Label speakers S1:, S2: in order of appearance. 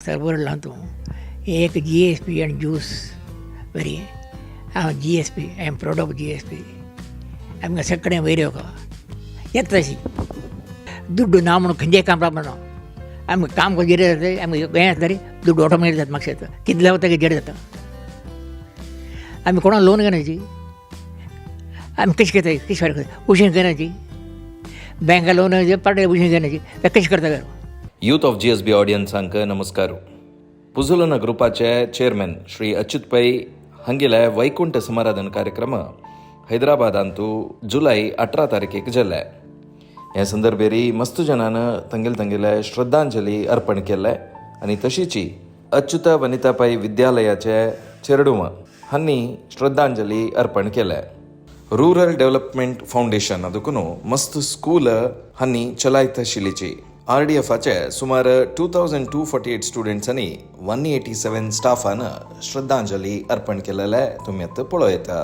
S1: Server लावतो एक GSP and juice very GSP I am proud of GSP ಆಮೇಲೆ ಸಕ್ಕರೆ ವೈರಿ ಹೋಗವ ಎತ್ತಸಿ ದುಡ್ಡು ನಾವು ಖಂಜೆ ಕಾಮ್ ಪ್ರಾಬ್ಲಮ್ ಆಮೇಲೆ ಕಾಮ್ ಜಿರದೆ ಆಮೇಲೆ ಗೇಣತ್ತಾರೆ ದುಡ್ಡು ಆಟೋಮೇಟಿಕ್ जात मागचे कितल्या होता की जड जाता आम्ही कोणाला लोन घेण्याची आम्ही कशी करता कशी करता उशीर घेण्याची बँका लोन पाटे उशीर घेण्याची तर कशी करता का
S2: यूथ ऑफ GSB ऑडियन्सांक नमस्कार. पुझुलना ग्रुपाचे चेअरमॅन श्री अच्युत पै हंगिले वैकुंठ समाराधन कार्यक्रम हैदराबादांतू जुलै 18 तारखेक जाल्ले. ह्या संदर्भेरी मस्त जनानं तंगेले श्रद्धांजली अर्पण केले आणि तशीची अच्युत वनिता पै विद्यालयाचे चेरडूम हांनी श्रद्धांजली अर्पण केले. रूरल डेव्हलपमेंट फाउंडेशन ಅದಕ್ಕೂ मस्त स्कूल हांनी चलायत आशिल्लीची. RDFचे सुमार 2248 स्टुडंट्सांनी 187 स्टाफान श्रद्धांजली अर्पण केलेले तुम्ही आता पळयता.